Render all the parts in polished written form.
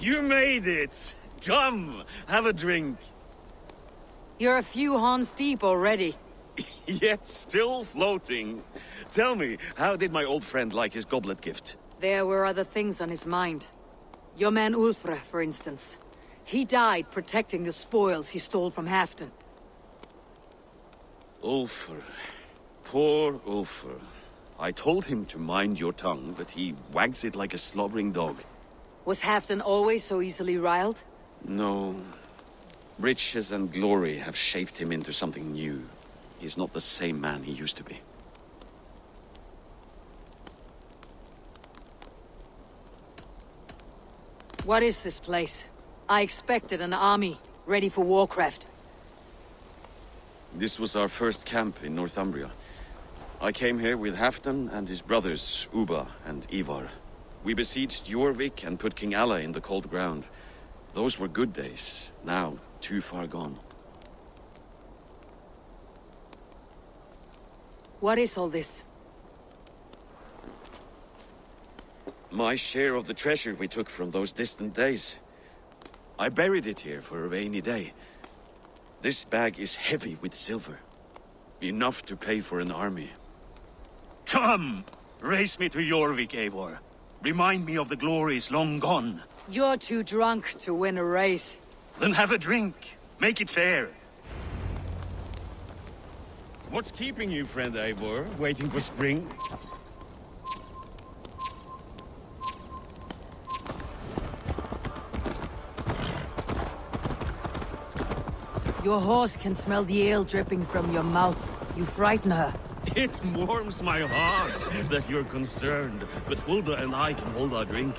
You made it! Come, have a drink. You're a few Hans deep already. Yet still floating. Tell me, how did my old friend like his goblet gift? There were other things on his mind. Your man Ulfre, for instance. He died protecting the spoils he stole from Halfdan. Ulfr. Poor Ulfr. I told him to mind your tongue, but he wags it like a slobbering dog. Was Halfdan always so easily riled? No. Riches and glory have shaped him into something new. He's not the same man he used to be. What is this place? I expected an army, ready for warcraft. This was our first camp in Northumbria. I came here with Halfdan and his brothers, Ubba and Ivar. We besieged Jorvik and put King Alla in the cold ground. Those were good days, now too far gone. What is all this? My share of the treasure we took from those distant days. I buried it here for a rainy day. This bag is heavy with silver. Enough to pay for an army. Come! Race me to Jorvik, Eivor. Remind me of the glories long gone. You're too drunk to win a race. Then have a drink. Make it fair. What's keeping you, friend Eivor? Waiting for spring? Your horse can smell the ale dripping from your mouth. You frighten her. It warms my heart that you're concerned, but Hulda and I can hold our drink.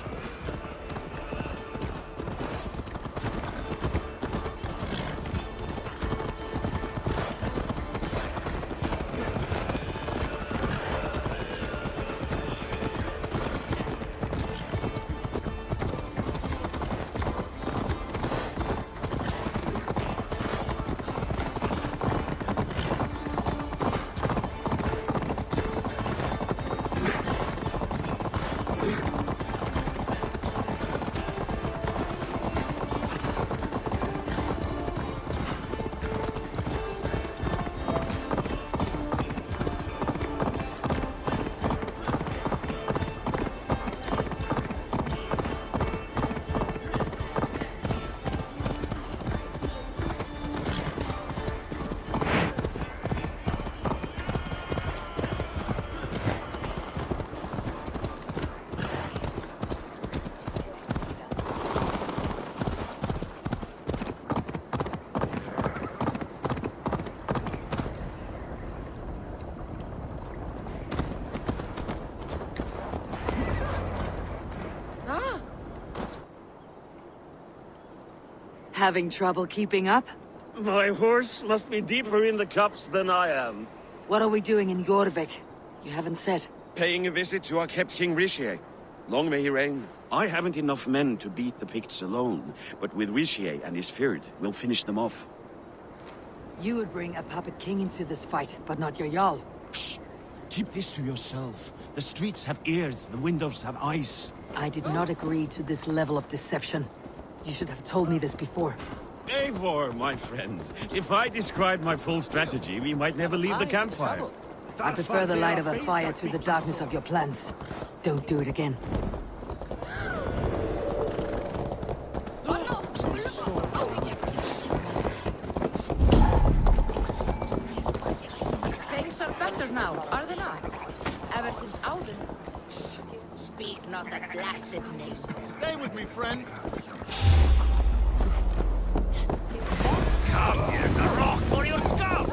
Having trouble keeping up? My horse must be deeper in the cups than I am. What are we doing in Jorvik? You haven't said. Paying a visit to our kept King Rishi. Long may he reign. I haven't enough men to beat the Picts alone, but with Rishi and his Fird, we'll finish them off. You would bring a puppet king into this fight, but not your Jarl. Shh. Keep this to yourself. The streets have ears, the windows have eyes. I did not agree to this level of deception. You should have told me this before. Eivor, my friend. If I described my full strategy, we might never leave the campfire. I prefer the light of a fire to the darkness of your plans. Don't do it again. Things are better now, are they not? Ever since Auden. Speak not that blasted name. Stay with me, friend. Come, here's a rock for your scalp!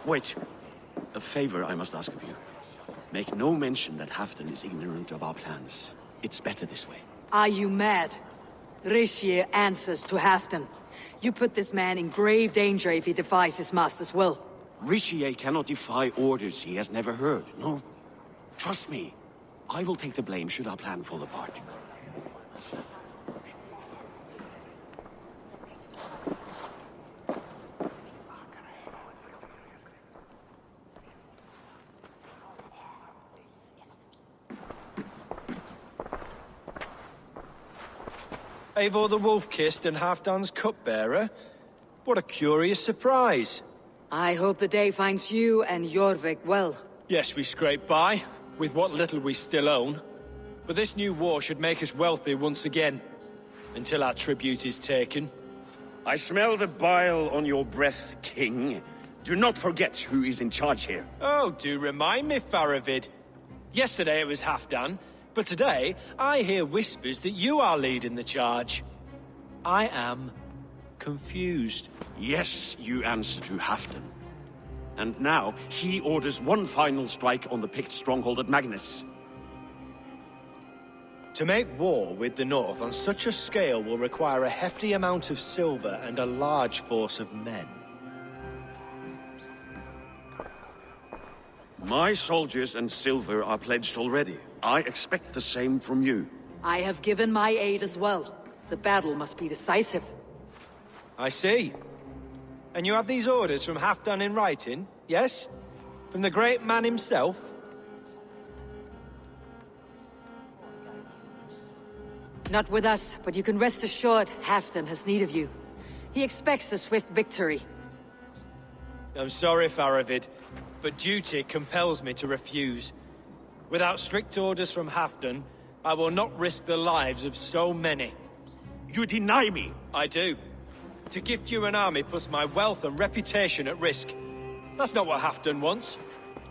Wait. A favor I must ask of you. Make no mention that Halfdan is ignorant of our plans. It's better this way. Are you mad? Rishir answers to Halfdan. You put this man in grave danger if he defies his master's will. Rishie cannot defy orders he has never heard, no? Trust me. I will take the blame should our plan fall apart. Eivor the Wolf-Kissed and Halfdan's cupbearer? What a curious surprise. I hope the day finds you and Jorvik well. Yes, we scrape by, with what little we still own. But this new war should make us wealthy once again, until our tribute is taken. I smell the bile on your breath, King. Do not forget who is in charge here. Oh, do remind me, Faravid. Yesterday it was Halfdan, but today I hear whispers that you are leading the charge. I am confused. Yes, you answer to Halfdan. And now, he orders one final strike on the picked stronghold at Magnus. To make war with the North on such a scale will require a hefty amount of silver and a large force of men. My soldiers and silver are pledged already. I expect the same from you. I have given my aid as well. The battle must be decisive. I see. And you have these orders from Halfdan in writing, yes? From the great man himself? Not with us, but you can rest assured Halfdan has need of you. He expects a swift victory. I'm sorry, Faravid, but duty compels me to refuse. Without strict orders from Halfdan, I will not risk the lives of so many. You deny me! I do. To gift you an army puts my wealth and reputation at risk. That's not what Halfdan wants.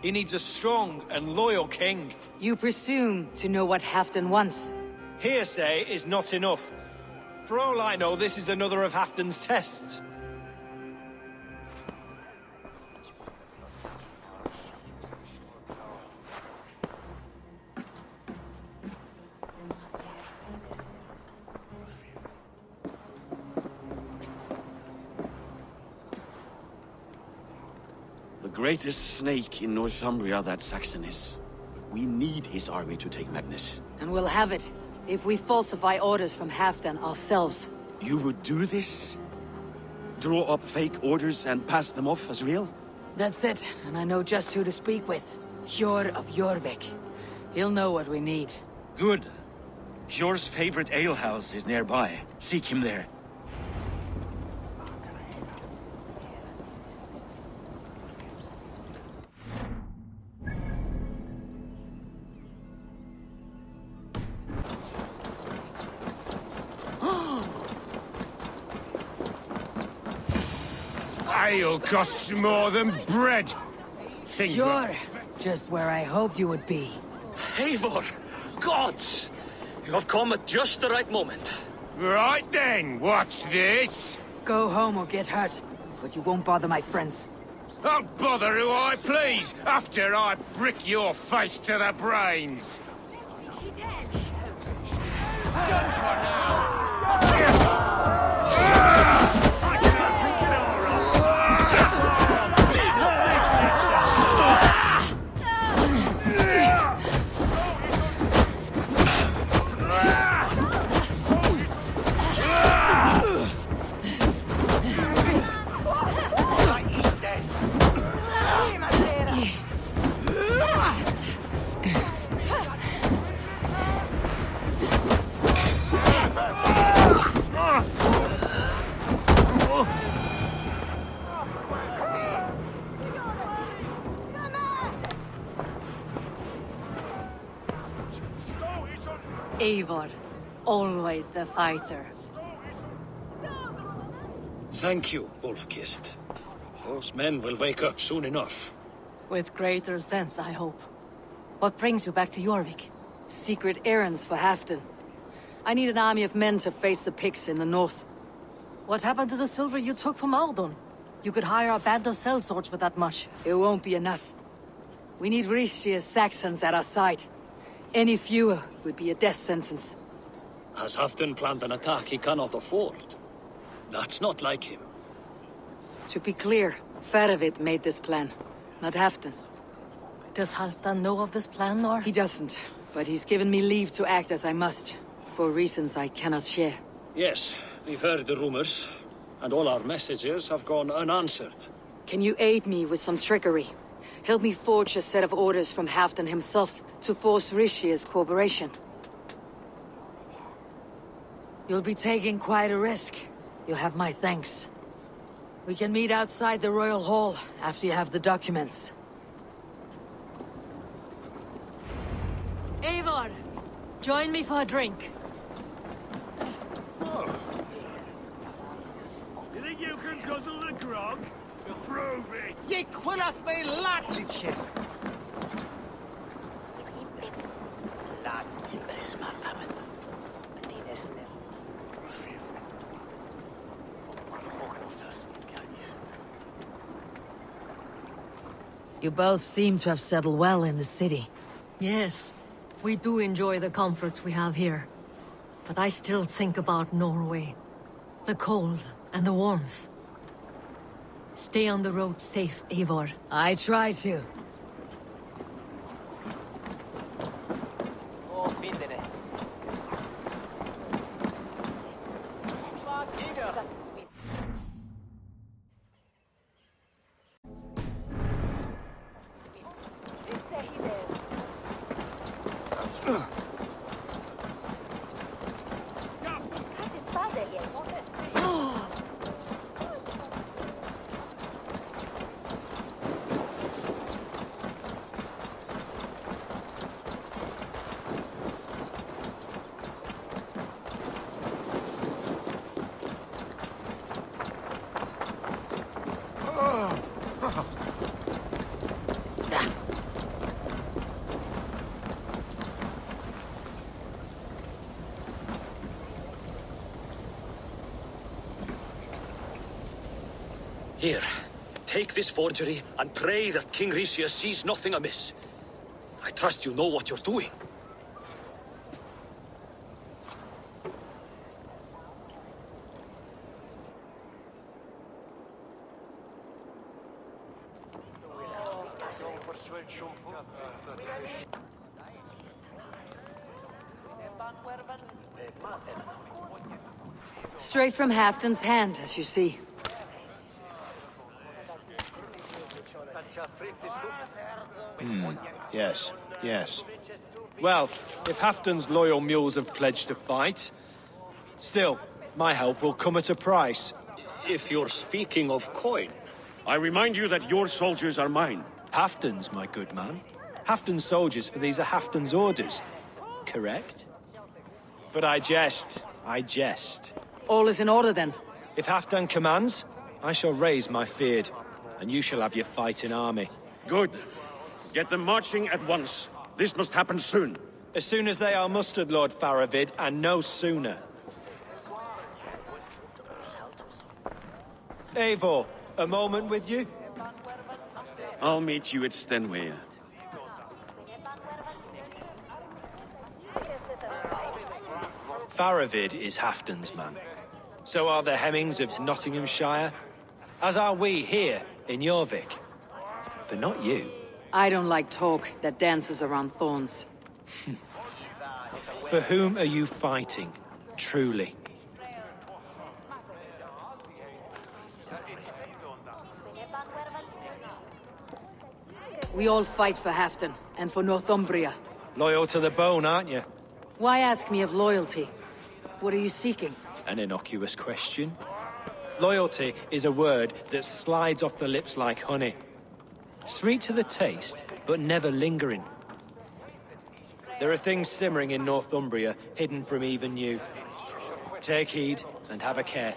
He needs a strong and loyal king. You presume to know what Halfdan wants. Hearsay is not enough. For all I know, this is another of Halfdan's tests. The greatest snake in Northumbria that Saxon is. But we need his army to take Magnus. And we'll have it, if we falsify orders from Halfdan ourselves. You would do this? Draw up fake orders and pass them off as real? That's it, and I know just who to speak with. Hjor of Jorvik. He'll know what we need. Good. Hjor's favorite alehouse is nearby. Seek him there. Ale costs more than bread. Hjor, just where I hoped you would be. Eivor! Gods! You have come at just the right moment. Right then, what's this? Go home or get hurt, but you won't bother my friends. I'll bother who I please, after I brick your face to the brains. Done for now! Eivor, always the fighter. Thank you, Wolf-Kissed. Those men will wake up soon enough. With greater sense, I hope. What brings you back to Jorvik? Secret errands for Halfdan. I need an army of men to face the Picts in the north. What happened to the silver you took from Aldon? You could hire a band of sellswords with that much. It won't be enough. We need Rishia's Saxons at our side. Any fewer would be a death sentence. Has Halfdan planned an attack he cannot afford? That's not like him. To be clear, Faravid made this plan, not Halfdan. Does Halfdan know of this plan, or? He doesn't, but he's given me leave to act as I must, for reasons I cannot share. Yes, we've heard the rumors, and all our messages have gone unanswered. Can you aid me with some trickery? Help me forge a set of orders from Halfdan himself to force Rishia's cooperation. You'll be taking quite a risk. You'll have my thanks. We can meet outside the Royal Hall after you have the documents. Eivor, join me for a drink. You think you can guzzle the grog? Prove it! Ye quilleth me ladlichip. You both seem to have settled well in the city. Yes, we do enjoy the comforts we have here. But I still think about Norway. The cold and the warmth. Stay on the road safe, Eivor. I try to. Here, take this forgery and pray that King Rishia sees nothing amiss. I trust you know what you're doing. Straight from Halfdan's hand, as you see. Yes, yes. Well, if Halfdan's loyal mules have pledged to fight, still, my help will come at a price. If you're speaking of coin... I remind you that your soldiers are mine. Halfdan's, my good man. Halfdan's soldiers, for these are Halfdan's orders. Correct? But I jest. I jest. All is in order, then. If Halfdan commands, I shall raise my feared, and you shall have your fighting army. Good. Get them marching at once. This must happen soon. As soon as they are mustered, Lord Faravid, and no sooner. Eivor, a moment with you? I'll meet you at Stenway. Faravid is Halfdan's man. So are the Hemmings of Nottinghamshire, as are we here in Jorvik. But not you. I don't like talk that dances around thorns. For whom are you fighting, truly? We all fight for Halfdan, and for Northumbria. Loyal to the bone, aren't you? Why ask me of loyalty? What are you seeking? An innocuous question. Loyalty is a word that slides off the lips like honey. Sweet to the taste, but never lingering. There are things simmering in Northumbria, hidden from even you. Take heed, and have a care.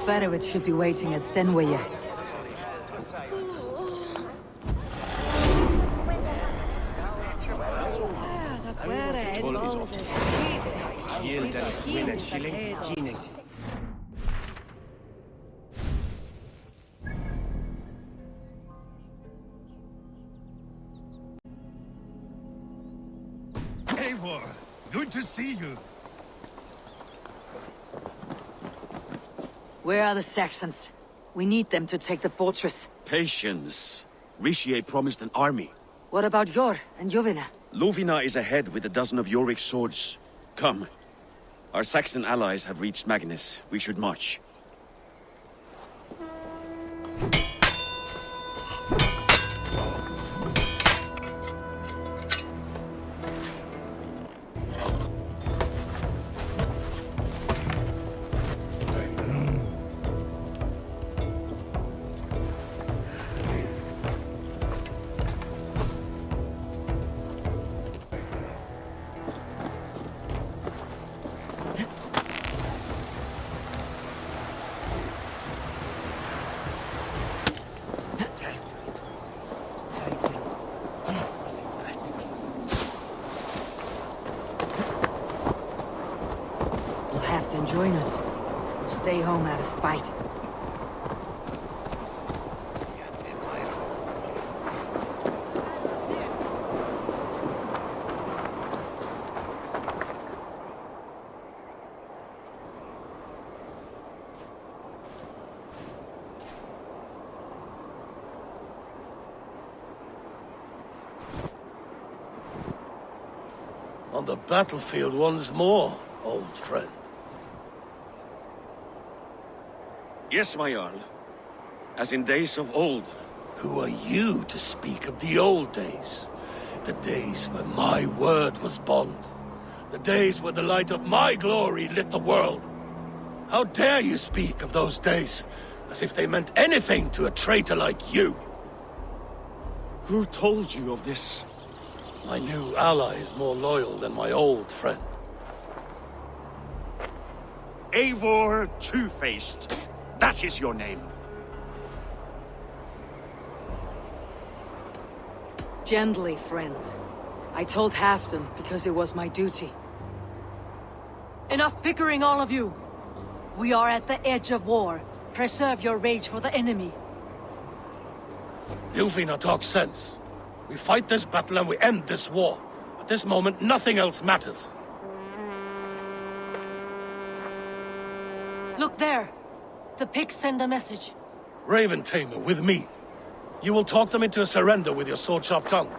Faravid should be waiting at Stenway. Eivor! Good to see you. Where are the Saxons? We need them to take the fortress. Patience. Rishi promised an army. What about Jor and Jovina? Lovina is ahead with a dozen of Jorvik's swords. Come. Our Saxon allies have reached Magnus. We should march. Halfdan join us. We'll stay home out of spite. On the battlefield once more, old friend. Yes, my Jarl. As in days of old. Who are you to speak of the old days? The days when my word was bond. The days when the light of my glory lit the world. How dare you speak of those days, as if they meant anything to a traitor like you? Who told you of this? My new ally is more loyal than my old friend. Eivor Two-Faced. That is your name. Gently, friend. I told Halfdan because it was my duty. Enough bickering, all of you! We are at the edge of war. Preserve your rage for the enemy. Ljufina talks sense. We fight this battle and we end this war. At this moment, nothing else matters. Look there! The pigs send a message. Raven Tamer, with me. You will talk them into a surrender with your sword-sharp tongue.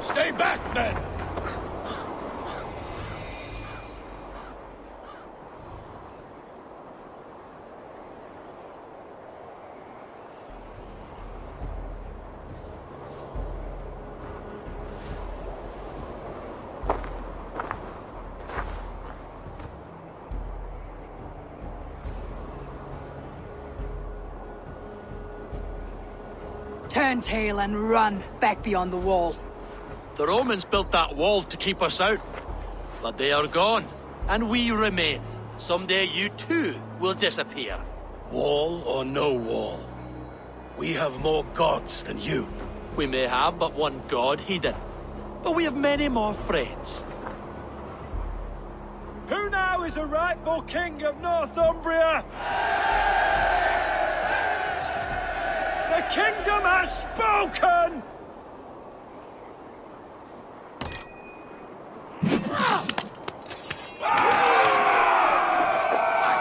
Stay back, men! Turn tail and run back beyond the wall. The Romans built that wall to keep us out. But they are gone, and we remain. Someday you too will disappear. Wall or no wall, we have more gods than you. We may have but one god, Hedon. But we have many more friends. Who now is the rightful king of Northumbria? The kingdom has spoken!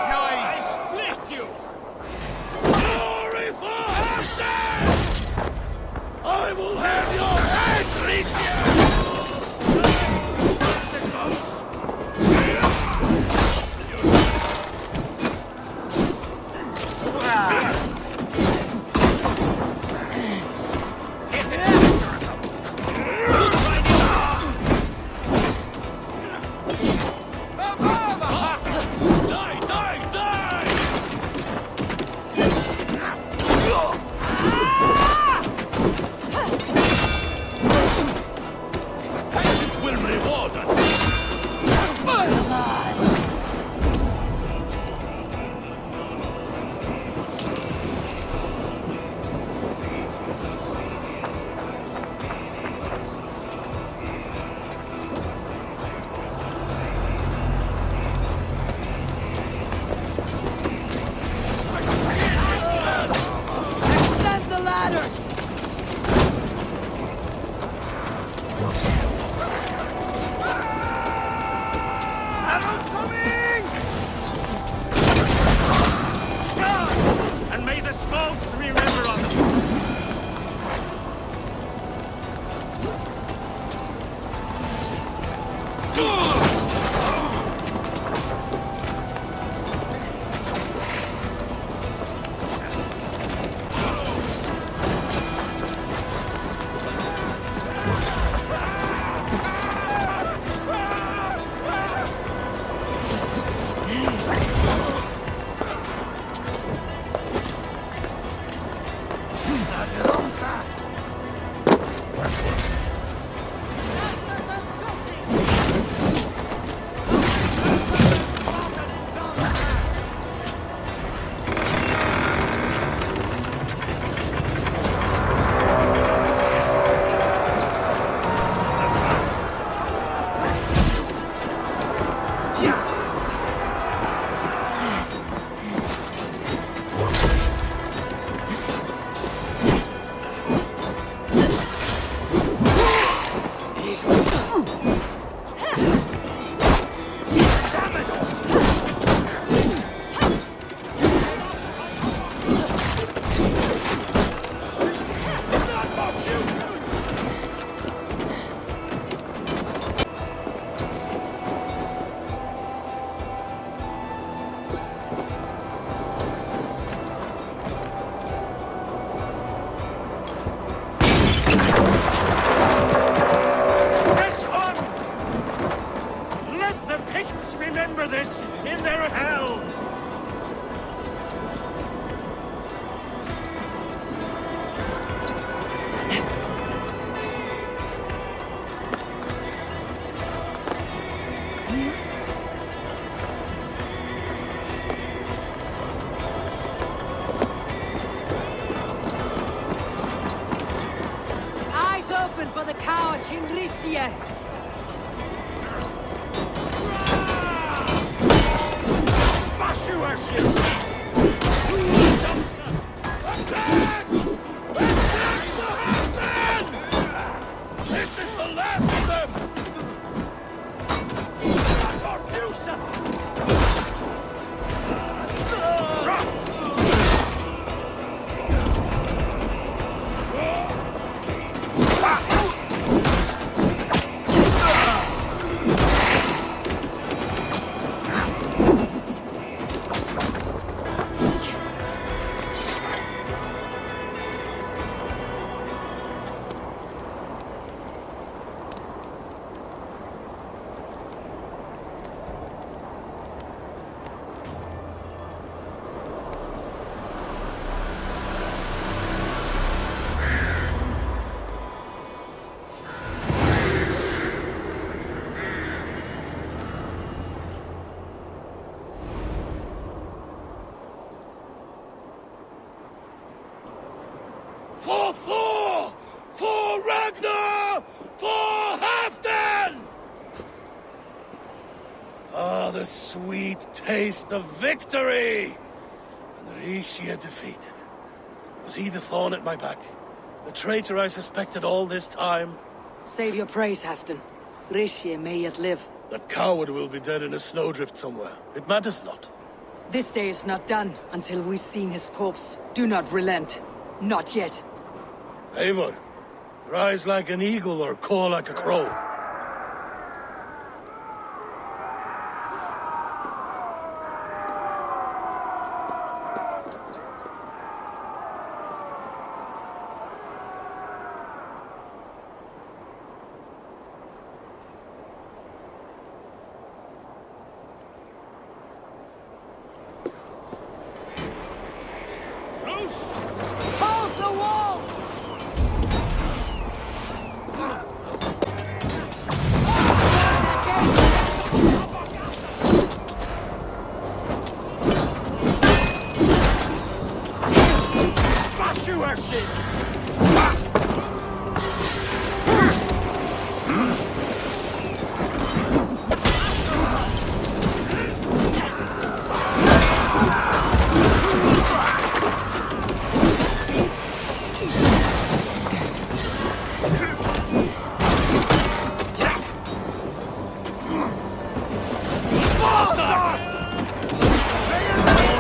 I split you! Glory for Halfdan! I will have your head, Rishi! Get it out! gods remember us! For the coward King Rishie! This is the last of them! For Thor! For Ragnar! For Halfdan! Ah, the sweet taste of victory! And Rishie defeated. Was he the thorn at my back? The traitor I suspected all this time? Save your praise, Halfdan. Rishie may yet live. That coward will be dead in a snowdrift somewhere. It matters not. This day is not done until we've seen his corpse. Do not relent. Not yet. Eivor, rise like an eagle or caw like a crow. Hold the wall!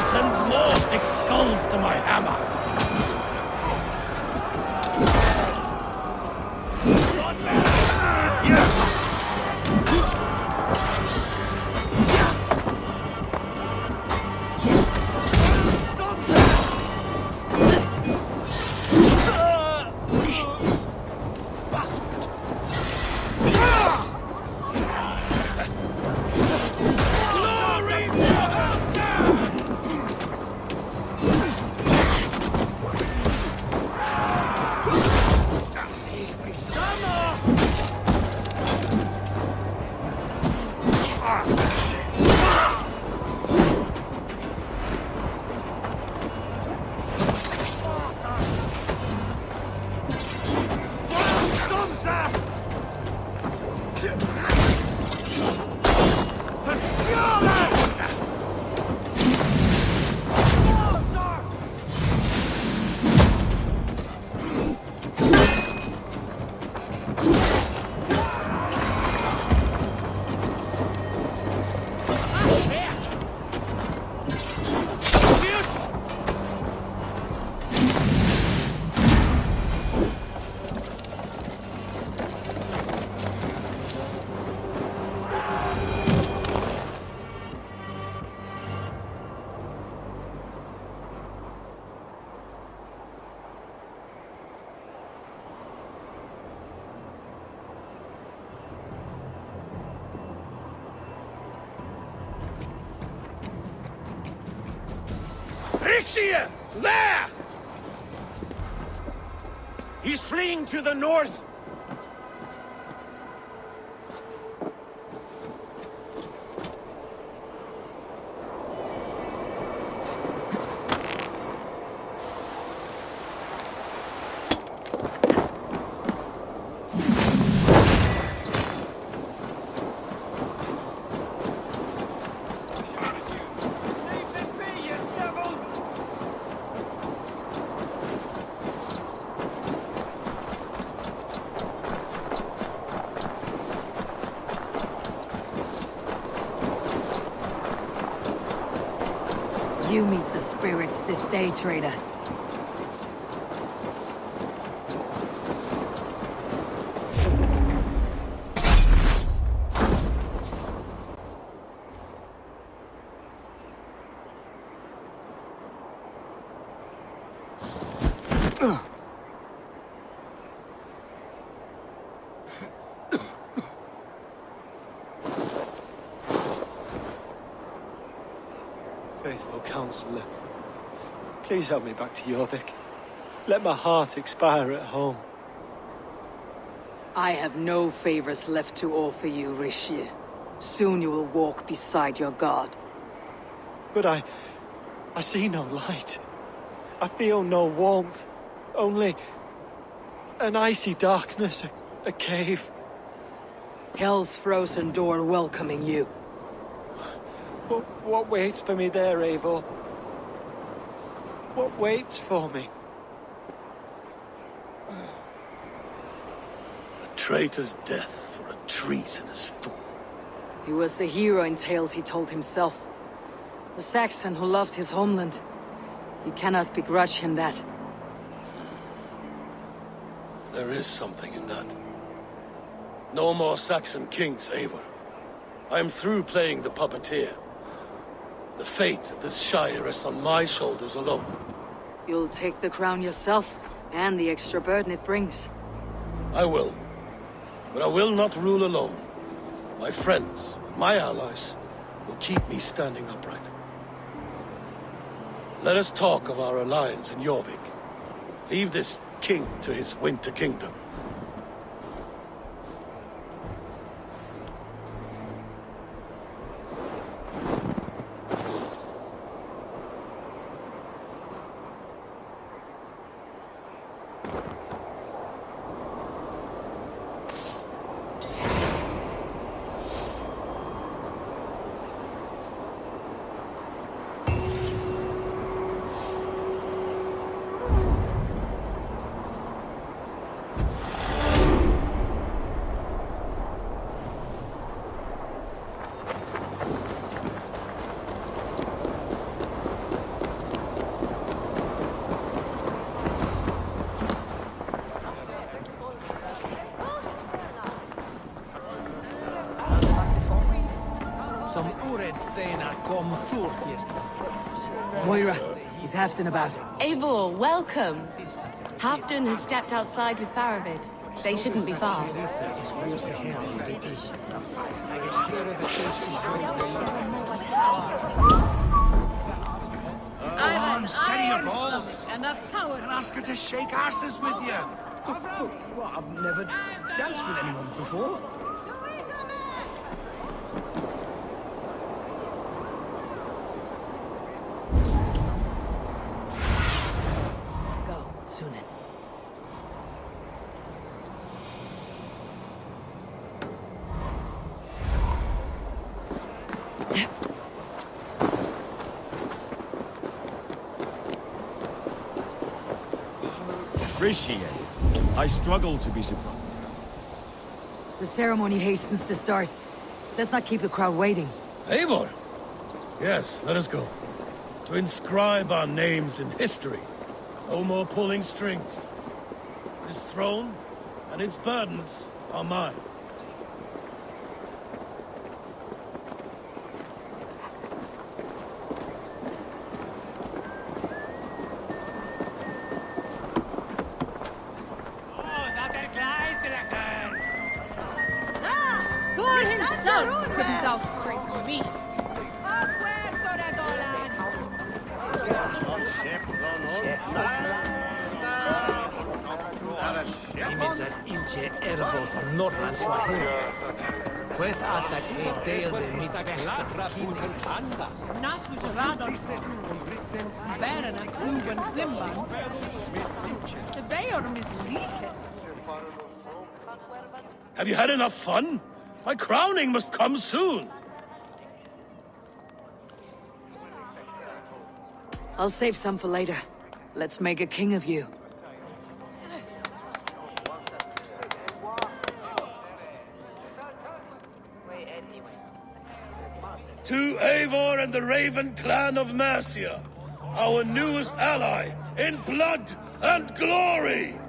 Sends more thick skulls to my hammer. Here! There! He's fleeing to the north! You meet the spirits this day, traitor. Faithful counselor, please help me back to Jorvik. Let my heart expire at home. I have no favors left to offer you, Rishir. Soon you will walk beside your god. But I see no light. I feel no warmth. Only an icy darkness, a cave. Hell's frozen door welcoming you. What waits for me there, Eivor? What waits for me? A traitor's death for a treasonous fool. He was the hero in tales he told himself. The Saxon who loved his homeland. You cannot begrudge him that. There is something in that. No more Saxon kings, Eivor. I am through playing the puppeteer. The fate of this Shire rests on my shoulders alone. You'll take the crown yourself, and the extra burden it brings. I will. But I will not rule alone. My friends, my allies, will keep me standing upright. Let us talk of our alliance in Jorvik. Leave this king to his winter kingdom. Moira, is Halfdan about? Eivor, welcome. Halfdan has stepped outside with Faravid. They shouldn't be far. On, steady your balls! And a coward! And ask her to shake asses with you! Well, I've never danced with anyone before. Appreciate it. I struggle to be surprised. The ceremony hastens to start. Let's not keep the crowd waiting. Eivor? Yes, let us go. To inscribe our names in history. No more pulling strings. This throne and its burdens are mine. God himself couldn't outstrip me. Imis that inche ervot Norman Swahili. Queth atak e dale mit Nachus radon Baron and Uven Limban. The Bayor misleaded. Have you had enough fun? My crowning must come soon. I'll save some for later. Let's make a king of you. To Eivor and the Raven clan of Mercia, our newest ally in blood and glory!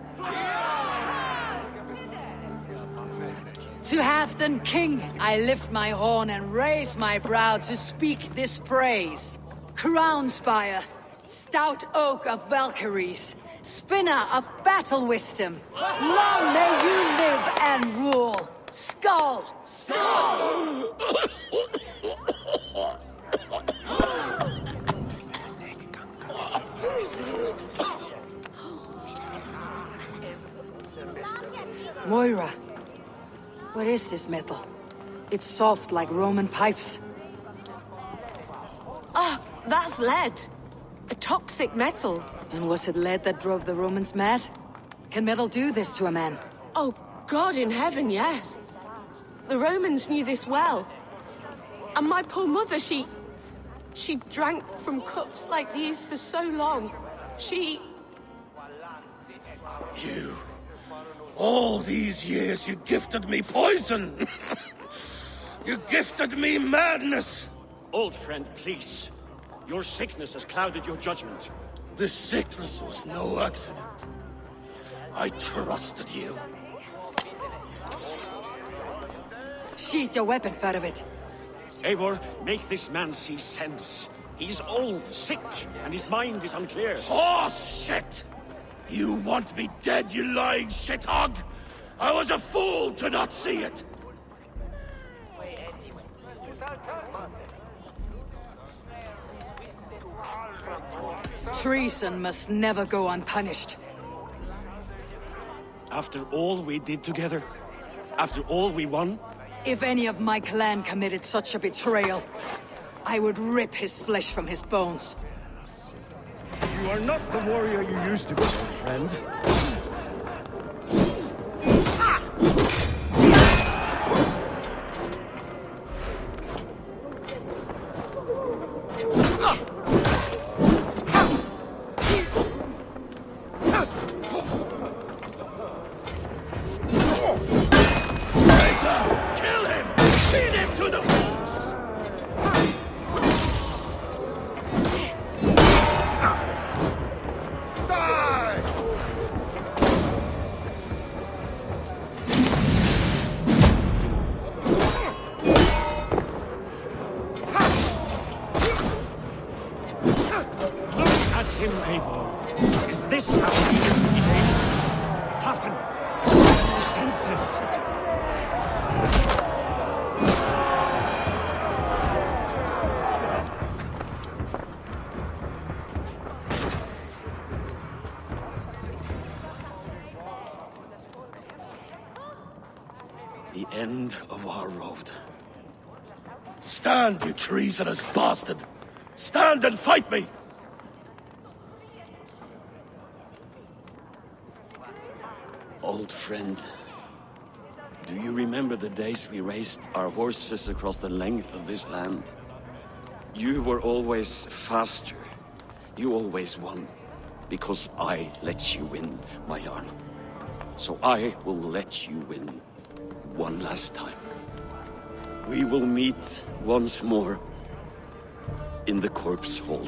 To Halfdan King, I lift my horn and raise my brow to speak this praise. Crown spire, stout oak of Valkyries, spinner of battle wisdom. Long may you live and rule. Skull! Skull! Moira, what is this metal? It's soft like Roman pipes. Ah, that's lead. A toxic metal. And was it lead that drove the Romans mad? Can metal do this to a man? Oh, God in heaven, yes. The Romans knew this well. And my poor mother, she drank from cups like these for so long. She... You... All these years you gifted me poison! You gifted me madness! Old friend, please. Your sickness has clouded your judgment. This sickness was no accident. I trusted you. Sheath your weapon, Faravid. Eivor, make this man see sense. He's old, sick, and his mind is unclear. Horse shit! You want me dead, you lying shithog? I was a fool to not see it! Treason must never go unpunished. After all we did together? After all we won? If any of my clan committed such a betrayal, I would rip his flesh from his bones. You are not the warrior you used to be, old friend. Kill him! Feed him to the wolves! Die! Look at him, Eivor. Is this how he is behaved? Halfdan, your senses. The end of our road. Stand, you treasonous bastard! Stand and fight me! Old friend, do you remember the days we raced our horses across the length of this land? You were always faster. You always won. Because I let you win, my Jarl. So I will let you win one last time. We will meet once more in the corpse hall.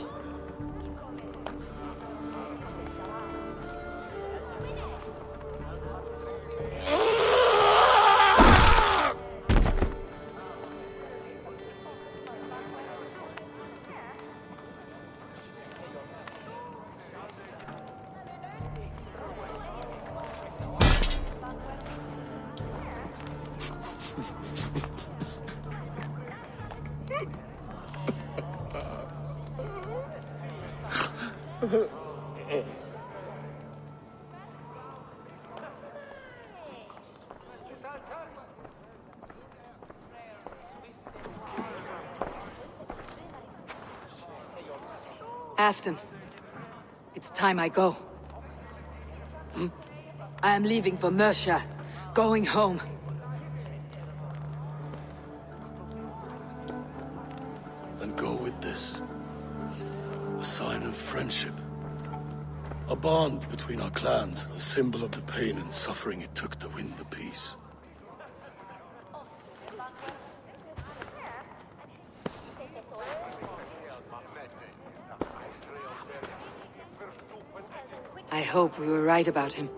Halfdan, it's time I go. I am leaving for Mercia, going home. Then go with this. A sign of friendship. A bond between our clans, a symbol of the pain and suffering it took to win the peace. I hope we were right about him.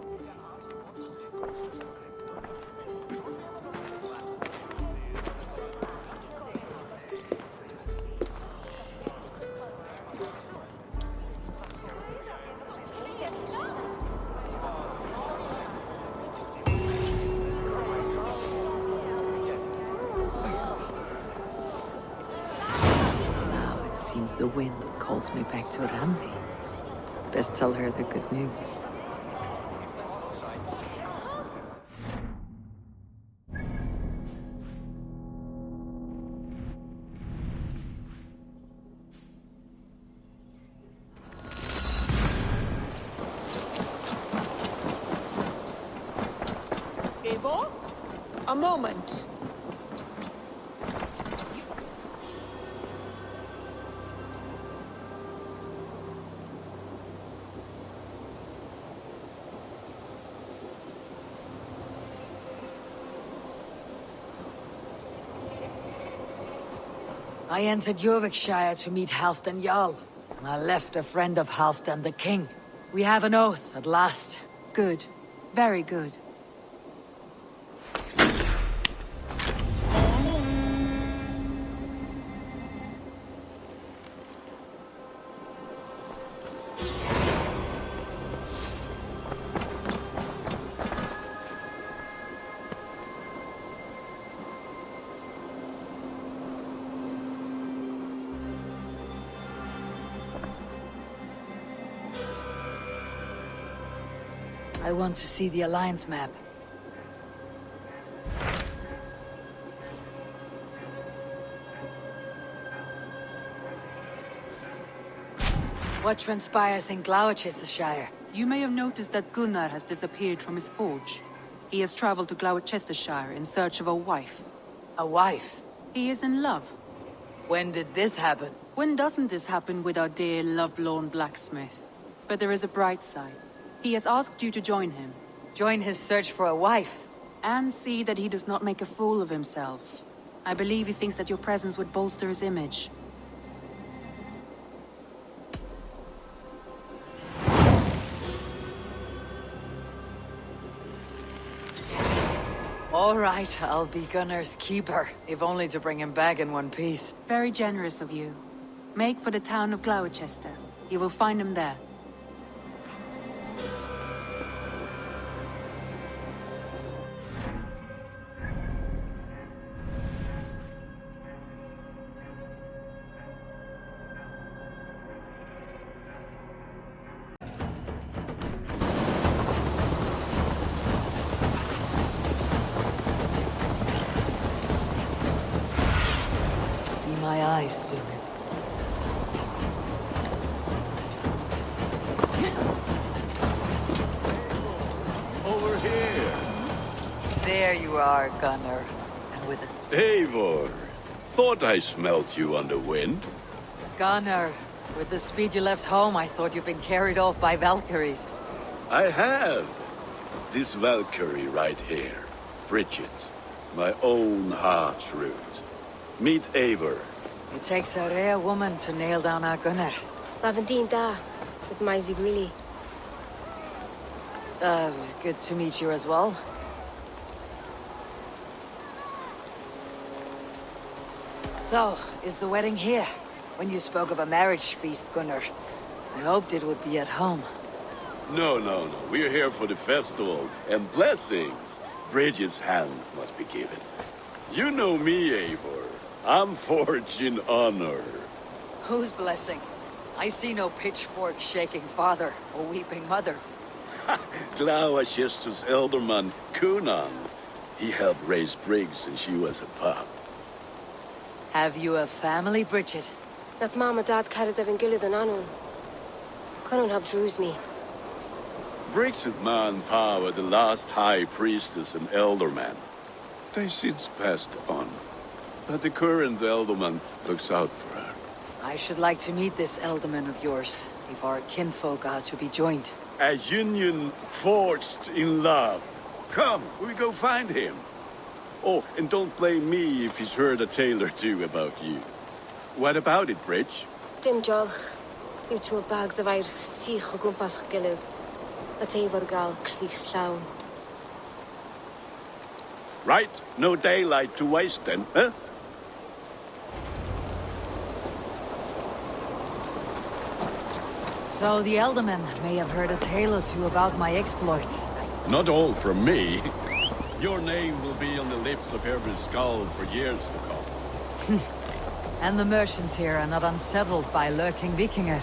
Now it seems the wind calls me back to Rambi. Best tell her the good news. Eivor? A moment. I entered Jorvikshire to meet Halfdan Jarl. I left a friend of Halfdan the king. We have an oath at last. Good. Very good. I want to see the Alliance map. What transpires in Glowcestrescire? You may have noticed that Gunnar has disappeared from his forge. He has traveled to Glowcestrescire in search of a wife. A wife? He is in love. When did this happen? When doesn't this happen with our dear lovelorn blacksmith? But there is a bright side. He has asked you to join him. Join his search for a wife? And see that he does not make a fool of himself. I believe he thinks that your presence would bolster his image. All right, I'll be Gunnar's keeper, if only to bring him back in one piece. Very generous of you. Make for the town of Gloucester. You will find him there. My eyes soon. Over here. There you are, Gunnar. And with us. Eivor. Thought I smelt you on the wind. Gunnar, with the speed you left home, I thought you'd been carried off by Valkyries. I have. This Valkyrie right here. Bridget. My own heart's root. Meet Eivor. It takes a rare woman to nail down our Gunnar. Lavendine da, with my Zigrili. Good to meet you as well. So, is the wedding here? When you spoke of a marriage feast, Gunnar, I hoped it would be at home. No. We're here for the festival and blessings. Bridget's hand must be given. You know me, Eivor. I'm forged in honor. Whose blessing? I see no pitchfork-shaking father or weeping mother. Glowcestrescire's elderman, Cunan. He helped raise Briggs since she was a pup. Have you a family, Bridget? Naf mama dad carried of Gilad and Anun. Cannon have drews me. Briggs' man Pa were the last high priestess and elderman. They since passed on. But the current elderman looks out for her. I should like to meet this elderman of yours, if our kinfolk are to be joined. A union forged in love. Come, we go find him. Oh, and don't blame me if he's heard a tale or two about you. What about it, Bridge? Dim jolch. You two bags of air sich o gwmpas gilydd. A Eivor gal clis llawn. Right, no daylight to waste then, huh? So the Elderman may have heard a tale or two about my exploits. Not all from me. Your name will be on the lips of every skull for years to come. And the merchants here are not unsettled by lurking Vikinger.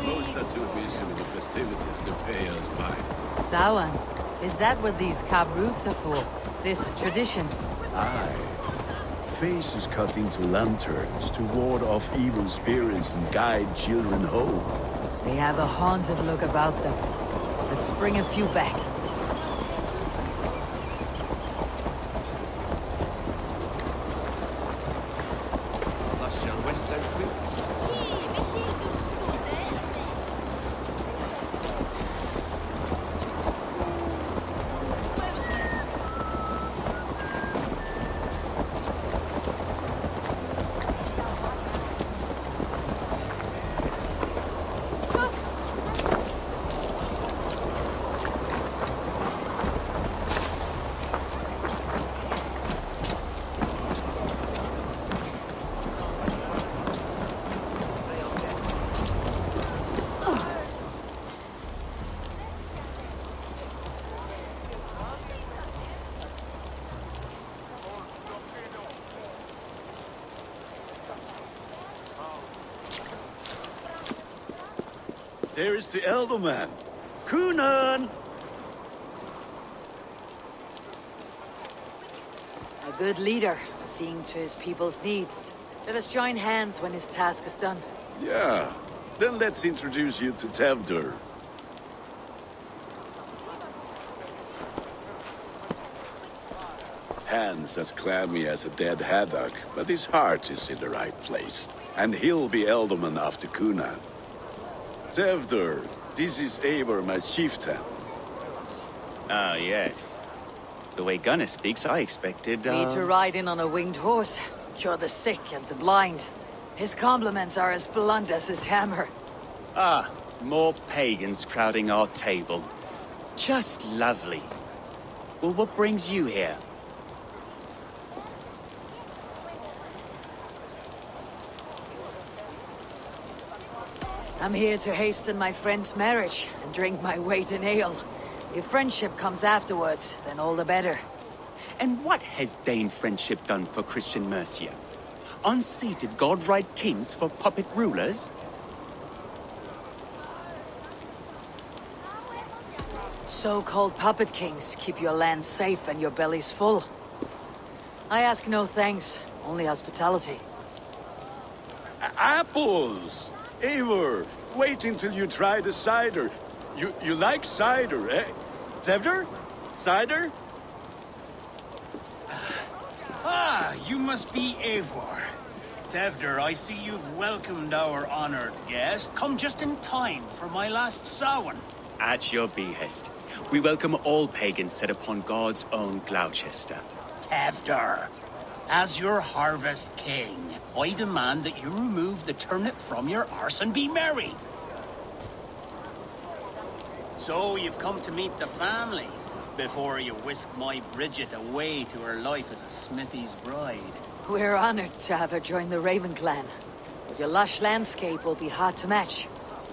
Those that are busy with the festivities to pay us by. Samhain, is that what these cab roots are for? This tradition? Aye. Faces cut into lanterns to ward off evil spirits and guide children home. They have a haunted look about them. Let's bring a few back. There is the elderman. Cunan! A good leader, seeing to his people's needs. Let us join hands when his task is done. Yeah. Then let's introduce you to Tevdur. Hands as clammy as a dead haddock, but his heart is in the right place. And he'll be elderman after Cunan. Tevdur, this is Eivor, my chieftain. Ah, yes. The way Gunnar speaks, I expected, Me to ride in on a winged horse, cure the sick and the blind. His compliments are as blunt as his hammer. Ah, more pagans crowding our table. Just lovely. Well, what brings you here? I'm here to hasten my friend's marriage and drink my weight in ale. If friendship comes afterwards, then all the better. And what has Dane friendship done for Christian Mercia? Unseated god-right kings for puppet rulers? So-called puppet kings keep your land safe and your bellies full. I ask no thanks, only hospitality. Apples! Eivor, wait until you try the cider. You like cider, eh? Tevder? Cider? Ah, you must be Eivor. Tevder, I see you've welcomed our honored guest. Come just in time for my last Samhain. At your behest. We welcome all pagans set upon God's own Gloucester. Tevder, as your harvest king, I demand that you remove the turnip from your arse and be merry. So you've come to meet the family before you whisk my Bridget away to her life as a smithy's bride. We're honored to have her join the Raven clan. But your lush landscape will be hard to match.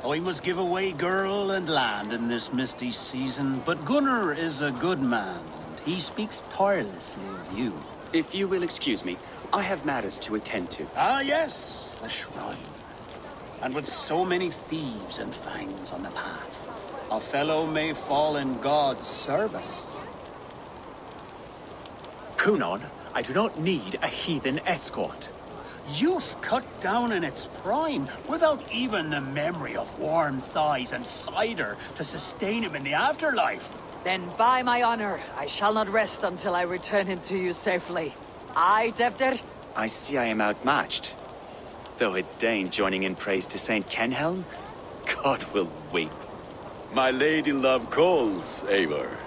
I must give away girl and land in this misty season, but Gunnar is a good man, and he speaks tirelessly of you. If you will excuse me, I have matters to attend to. Ah, yes, the shrine. And with so many thieves and fangs on the path, a fellow may fall in God's service. Kunon, I do not need a heathen escort. Youth cut down in its prime, without even the memory of warm thighs and cider to sustain him in the afterlife. Then by my honor, I shall not rest until I return him to you safely. Aye, Tevder? I see I am outmatched. Though a Dane joining in praise to Saint Kenhelm, God will weep. My lady love calls, Eivor.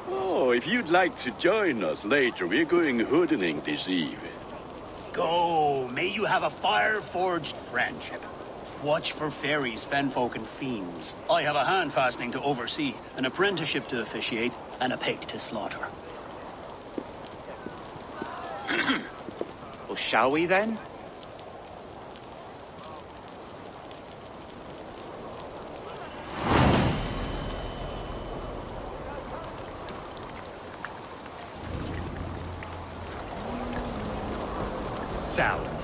Oh, if you'd like to join us later, we're going hoodening this eve. Go, may you have a fire-forged friendship. Watch for fairies, fenfolk, and fiends. I have a hand fastening to oversee, an apprenticeship to officiate, and a pig to slaughter. Well, shall we then? Salad.